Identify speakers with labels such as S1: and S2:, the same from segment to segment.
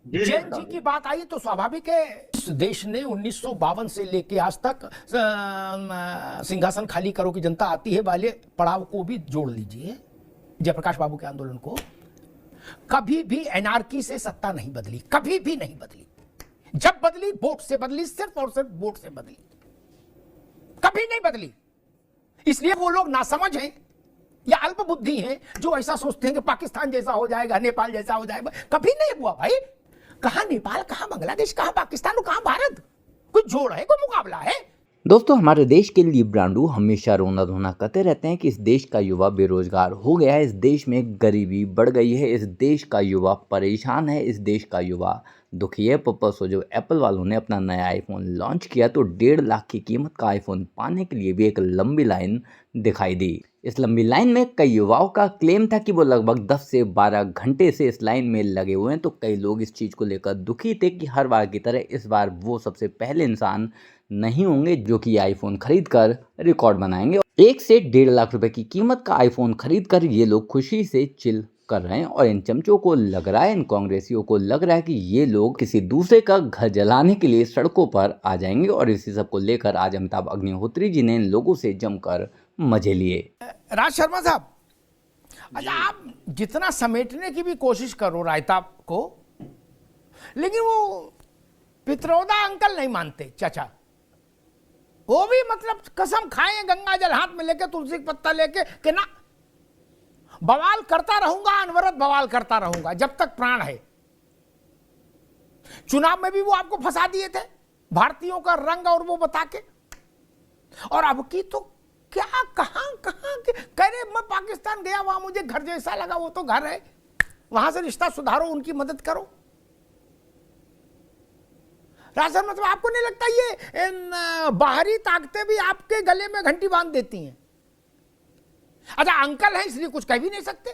S1: जैन जी की बात आई तो स्वाभाविक है, इस देश ने 1952 से लेके आज तक सिंहासन खाली करो की जनता आती है वाले पड़ाव को भी जोड़ लीजिए, जयप्रकाश बाबू के आंदोलन को। कभी भी एनआरकी से सत्ता नहीं बदली, कभी भी नहीं बदली। जब बदली वोट से बदली, सिर्फ और सिर्फ वोट से बदली, कभी नहीं बदली। इसलिए वो लोग नासमझ हैं या अल्प बुद्धि हैं जो ऐसा सोचते हैं कि पाकिस्तान जैसा हो जाएगा, नेपाल जैसा हो जाएगा। कभी नहीं हुआ भाई। कहां नेपाल, कहां बांग्लादेश, कहां पाकिस्तान और कहां भारत? कोई जोड़ है, कोई मुकाबला है?
S2: दोस्तों, हमारे देश के लिए ब्रांडू हमेशा रोना धोना करते रहते हैं कि इस देश का युवा बेरोजगार हो गया है, इस देश में गरीबी बढ़ गई है, इस देश का युवा परेशान है, इस देश का युवा दुखी है। परसों जो एप्पल वालों ने अपना नया आईफोन लॉन्च किया तो 1.5 लाख की कीमत का आईफोन पाने के लिए भी एक लंबी लाइन दिखाई दी। इस लंबी लाइन में कई युवाओं का क्लेम था कि वो लगभग 10 से 12 घंटे से इस लाइन में लगे हुए हैं। तो कई लोग इस चीज़ को लेकर दुखी थे कि हर बार की तरह इस बार वो सबसे पहले इंसान नहीं होंगे जो कि आईफोन खरीद कर रिकॉर्ड बनाएंगे। 1 से 1.5 लाख रुपए की कीमत का आईफोन खरीद कर ये लोग खुशी से चिल कर रहे हैं। और इन चमचों को लग रहा है, इन कांग्रेसियों को लग रहा है कि ये लोग किसी दूसरे का घर जलाने के लिए सड़कों पर आ जाएंगे। और इसी सब को लेकर आज अमिताभ अग्निहोत्री जी ने इन लोगों से जमकर मजे लिए।
S1: राज शर्मा साहब, अच्छा आप जितना समेटने की भी कोशिश करो रायता को, लेकिन वो पित्रोदा अंकल नहीं मानते, चाचा। वो भी मतलब कसम खाए गंगा जल हाथ में लेके, तुलसी का पत्ता लेके कि ना, बवाल करता रहूंगा, अनवरत बवाल करता रहूंगा जब तक प्राण है। चुनाव में भी वो आपको फंसा दिए थे, भारतीयों का रंग और वो बता के। और अब की तो क्या, कहां कहां कह रहे, मैं पाकिस्तान गया, वहां मुझे घर जैसा लगा। वो तो घर है, वहां से रिश्ता सुधारो, उनकी मदद करो। राजन, मतलब आपको नहीं लगता ये बाहरी ताकतें भी आपके गले में घंटी बांध देती हैं? अच्छा, अंकल है इसलिए कुछ कह भी नहीं सकते।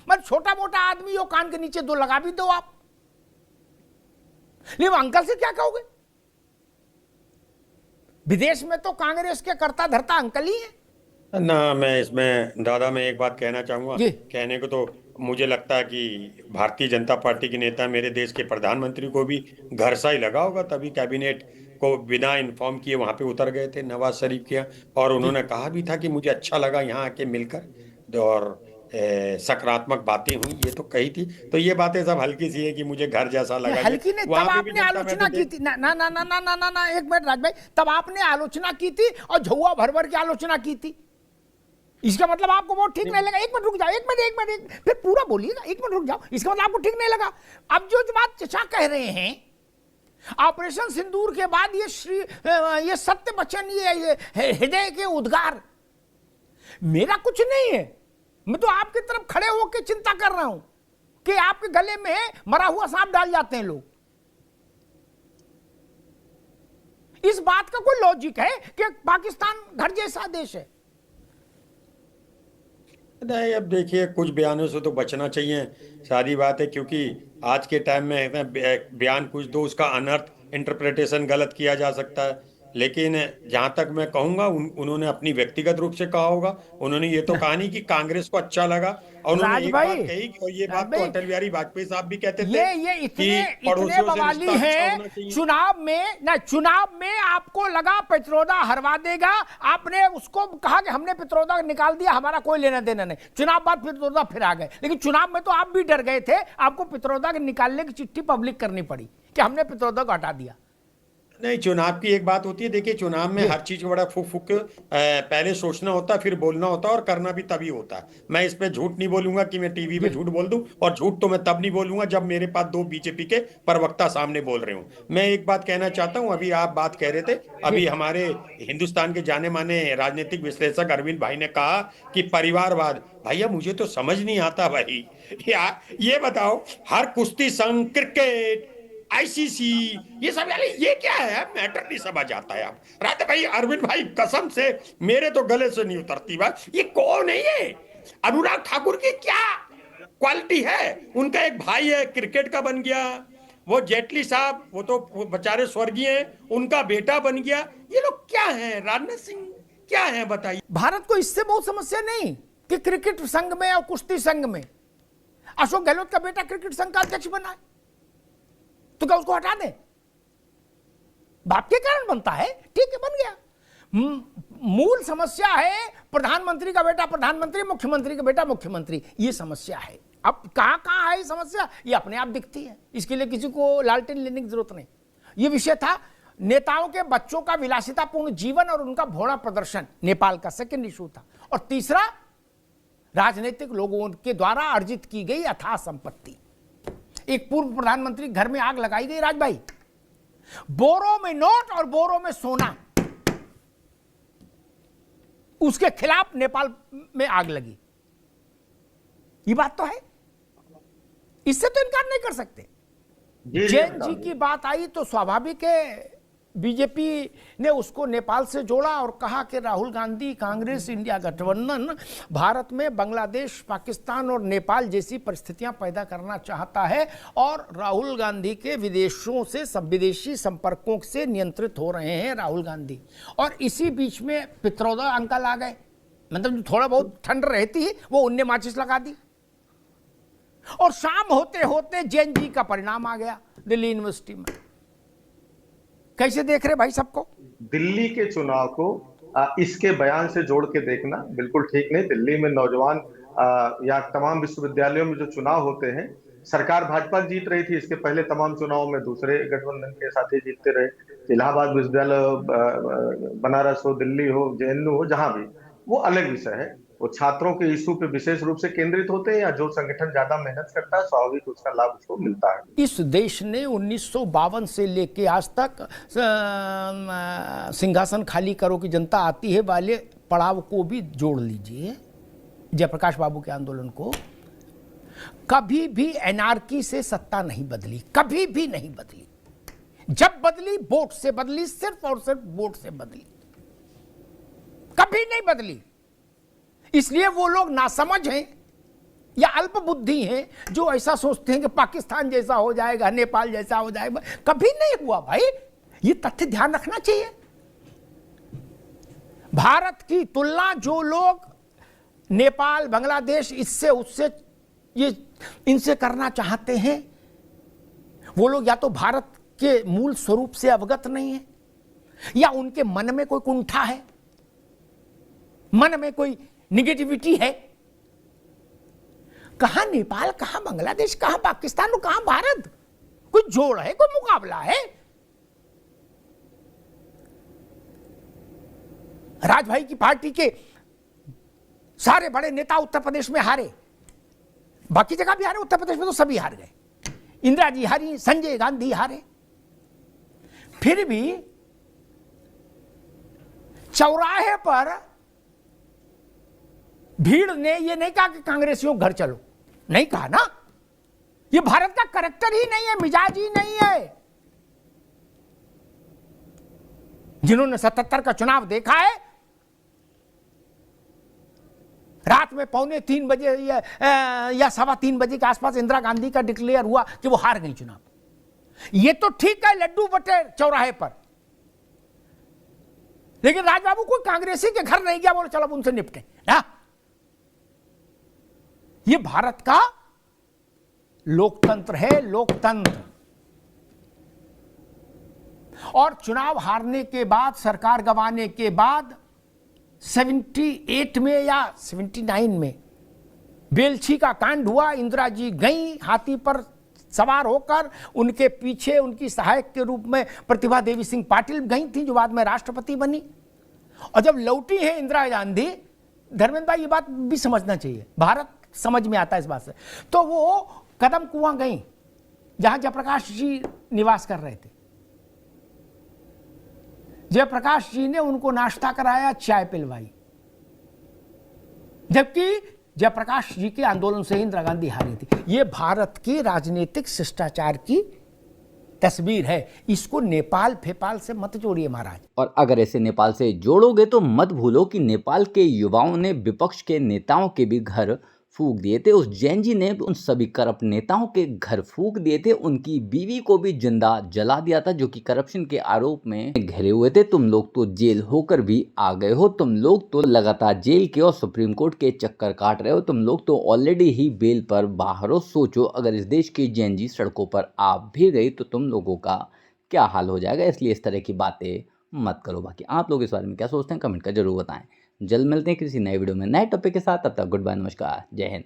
S1: मतलब छोटा मोटा आदमी हो, कान के नीचे 2 लगा भी दो आप, लेकिन अंकल से क्या कहोगे? विदेश में तो कांग्रेस के कर्ता धर्ता अंकल ही है
S3: ना। मैं इसमें दादा, मैं एक बात कहना चाहूंगा। कहने को तो मुझे लगता है कि भारतीय जनता पार्टी के नेता मेरे देश के प्रधानमंत्री को भी घर सा ही लगा होगा, तभी कैबिनेट को बिना इन्फॉर्म किए वहां पे उतर गए थे नवाज शरीफ के। और उन्होंने कहा भी था कि मुझे अच्छा लगा यहाँ आके मिलकर, और सकारात्मक बातें हुई, ये तो कही थी। तो ये बातें सब हल्की सी है कि मुझे घर जैसा लगा।
S1: हल्की नहीं, तब आपने आलोचना की थी ना ना ना ना ना ना ना ना, एक मिनट राज भाई, तब आपने आलोचना की थी और झुआ भर भर की आलोचना की थी। इसका मतलब आपको वो ठीक नहीं लगा? एक मिनट रुक जाओ, एक मिनट फिर पूरा बोलिए ना, एक मिनट रुक जाओ। इसका मतलब आपको ठीक नहीं लगा। अब जो बात चचा कह रहे हैं, ऑपरेशन सिंदूर के बाद ये सत्य वचन, ये हृदय के उद्गार, मेरा कुछ नहीं है। मैं तो आपकी तरफ खड़े होकर चिंता कर रहा हूं कि आपके गले में मरा हुआ सांप डाल जाते हैं लोग। इस बात का कोई लॉजिक है कि पाकिस्तान घर जैसा देश है?
S3: नहीं, अब देखिए, कुछ बयानों से तो बचना चाहिए, सारी बात है। क्योंकि आज के टाइम में बयान कुछ दो, उसका अनर्थ इंटरप्रिटेशन गलत किया जा सकता है। लेकिन जहां तक मैं कहूंगा, उन्होंने अपनी व्यक्तिगत रूप से कहा होगा। उन्होंने ये तो कहा नहीं कि कांग्रेस को अच्छा लगा। और उन्होंने एक बात कही, और ये बात तो अटल बिहारी वाजपेयी साहब भी कहते थे
S1: ये इतने बवाली हैं। चुनाव में आपको लगा पित्रोदा हरवा देगा, आपने उसको कहा कि हमने पित्रोदा निकाल दिया, हमारा कोई लेना देना नहीं। चुनाव बाद पित्रोदा फिर आ गए, लेकिन चुनाव में तो आप भी डर गए थे। आपको पित्रोदा के निकालने की चिट्ठी पब्लिक करनी पड़ी कि हमने पित्रोदा को हटा दिया।
S3: नहीं, चुनाव की एक बात होती है। देखिए, चुनाव में हर चीज को बड़ा फूक फूक पहले सोचना होता है, फिर बोलना होता है, और करना भी तभी होता है। मैं इस पे झूठ नहीं बोलूंगा कि मैं टीवी पे झूठ बोल दूं, और झूठ तो मैं तब नहीं बोलूंगा जब मेरे पास 2 बीजेपी के प्रवक्ता सामने बोल रहे हूं। मैं एक बात कहना चाहता हूं, अभी आप बात कह रहे थे, अभी हमारे हिंदुस्तान के जाने माने राजनीतिक विश्लेषक अरविंद भाई ने कहा कि परिवारवाद। भैया, मुझे तो समझ नहीं आता भाई। यार ये बताओ, हर कुश्ती संघ, क्रिकेट, आईसीसी, ये सब, यार ये क्या है? मैटर नहीं समझ आता है। आप रात भाई, अरविंद भाई, कसम से मेरे तो गले से नहीं उतरती बात। ये कौन है? ये अनुराग ठाकुर की क्या क्वालिटी है? उनका एक भाई है, क्रिकेट का बन गया। वो जेटली साहब, वो तो बेचारे स्वर्गीय हैं, उनका बेटा बन गया। ये लोग क्या है? राजनाथ सिंह क्या है, बताइए।
S1: भारत को इससे बहुत समस्या नहीं कि क्रिकेट संघ में और कुश्ती संघ में। अशोक गहलोत का बेटा क्रिकेट संघ का अध्यक्ष बना है, तो क्या उसको हटा दें? बाप के कारण बनता है, ठीक है, बन गया। मूल समस्या है प्रधानमंत्री का बेटा प्रधानमंत्री, मुख्यमंत्री का बेटा मुख्यमंत्री, ये समस्या है। अब कहां कहां है ये समस्या, ये अपने आप दिखती है, इसके लिए किसी को लालटेन लेने की जरूरत नहीं। ये विषय था नेताओं के बच्चों का विलासितापूर्ण जीवन और उनका भोला प्रदर्शन, नेपाल का सेकंड इशू था। और तीसरा, राजनीतिक लोगों के द्वारा अर्जित की गई अथाह संपत्ति। एक पूर्व प्रधानमंत्री घर में आग लगाई गई, राजभाई, बोरों में नोट और बोरों में सोना, उसके खिलाफ नेपाल में आग लगी। ये बात तो है, इससे तो इनकार नहीं कर सकते। जैन जी की बात आई तो स्वाभाविक है बीजेपी ने उसको नेपाल से जोड़ा और कहा कि राहुल गांधी कांग्रेस इंडिया गठबंधन भारत में बांग्लादेश, पाकिस्तान और नेपाल जैसी परिस्थितियां पैदा करना चाहता है और राहुल गांधी के विदेशों से विदेशी संपर्कों से नियंत्रित हो रहे हैं राहुल गांधी। और इसी बीच में पित्रोदा अंकल आ गए, मतलब थोड़ा बहुत ठंड रहती है वो उनने माचिस लगा दी और शाम होते होते जैन जी का परिणाम आ गया दिल्ली यूनिवर्सिटी में। कैसे देख रहे भाई सबको?
S4: दिल्ली के चुनाव को इसके बयान से जोड़ के देखना बिल्कुल ठीक नहीं। दिल्ली में नौजवान या तमाम विश्वविद्यालयों में जो चुनाव होते हैं, सरकार भाजपा जीत रही थी, इसके पहले तमाम चुनावों में दूसरे गठबंधन के साथी जीतते रहे। इलाहाबाद विश्वविद्यालय, बनारस हो, दिल्ली हो, जेएनयू हो, जहां भी, वो अलग विषय है। वो छात्रों के इशू पे विशेष रूप से केंद्रित होते हैं या जो संगठन ज्यादा मेहनत करता है स्वाभाविक उसका लाभ उसको मिलता है।
S1: इस देश ने 1952 से लेके आज तक सिंहासन खाली करो की जनता आती है वाले पड़ाव को भी जोड़ लीजिए, जयप्रकाश बाबू के आंदोलन को। कभी भी एनआरकी से सत्ता नहीं बदली, कभी भी नहीं बदली। जब बदली वोट से बदली, सिर्फ और सिर्फ वोट से बदली, कभी नहीं बदली। इसलिए वो लोग नासमझ हैं या अल्प बुद्धि हैं जो ऐसा सोचते हैं कि पाकिस्तान जैसा हो जाएगा, नेपाल जैसा हो जाएगा। कभी नहीं हुआ भाई, ये तथ्य ध्यान रखना चाहिए। भारत की तुलना जो लोग नेपाल, बांग्लादेश, इससे उससे ये इनसे करना चाहते हैं, वो लोग या तो भारत के मूल स्वरूप से अवगत नहीं है या उनके मन में कोई कुंठा है, मन में कोई निगेटिविटी है। कहां नेपाल, कहां बांग्लादेश, कहां पाकिस्तान और कहां भारत? कोई जोड़ है, कोई मुकाबला है? राजभाई की पार्टी के सारे बड़े नेता उत्तर प्रदेश में हारे, बाकी जगह भी हारे, उत्तर प्रदेश में तो सभी हार गए। इंदिरा जी हारी, संजय गांधी हारे। फिर भी चौराहे पर भीड़ ने ये नहीं कहा कि कांग्रेसियों घर चलो, नहीं कहा ना। ये भारत का करैक्टर ही नहीं है, मिजाज ही नहीं है। जिन्होंने 77 का चुनाव देखा है, रात में 2:45 बजे या 3:15 बजे के आसपास इंदिरा गांधी का डिक्लेयर हुआ कि वो हार गई चुनाव। ये तो ठीक है, लड्डू बटे चौराहे पर, लेकिन राजबाबू कोई कांग्रेसी के घर नहीं गया, बोले चलो उनसे निपटे ना। ये भारत का लोकतंत्र है, लोकतंत्र। और चुनाव हारने के बाद, सरकार गंवाने के बाद 78 में या 79 में बेलछी का कांड हुआ। इंदिरा जी गई हाथी पर सवार होकर, उनके पीछे उनकी सहायक के रूप में प्रतिभा देवी सिंह पाटिल गई थी, जो बाद में राष्ट्रपति बनी। और जब लौटी है इंदिरा गांधी, धर्मेंद्र भाई ये बात भी समझना चाहिए, भारत समझ में आता है इस बात से, तो वो कदम कुआं गई जहां जयप्रकाश जी निवास कर रहे थे। जयप्रकाश जी ने उनको नाश्ता कराया, चाय पिलवाई, जबकि जयप्रकाश जी के आंदोलन से इंदिरा गांधी हारी थी। यह भारत की राजनीतिक शिष्टाचार की तस्वीर है। इसको नेपाल फेपाल से मत जोड़िए महाराज।
S2: और अगर ऐसे नेपाल से जोड़ोगे तो मत भूलो कि नेपाल के युवाओं ने विपक्ष के नेताओं के भी घर फूंक दिए थे। उस जैन जी ने उन सभी करप्ट नेताओं के घर फूंक दिए थे, उनकी बीवी को भी जिंदा जला दिया था, जो कि करप्शन के आरोप में घिरे हुए थे। तुम लोग तो जेल होकर भी आ गए हो, तुम लोग तो लगातार जेल के और सुप्रीम कोर्ट के चक्कर काट रहे हो, तुम लोग तो ऑलरेडी ही बेल पर बाहर हो। सोचो अगर इस देश के जैन जी सड़कों पर आ भी गई तो तुम लोगों का क्या हाल हो जाएगा। इसलिए इस तरह की बातें मत करो। बाकी आप लोग इस बारे में क्या सोचते हैं कमेंट कर जरूर बताएं। जल्द मिलते हैं किसी नए वीडियो में नए टॉपिक के साथ। तब तक गुड बाय, नमस्कार, जय हिंद।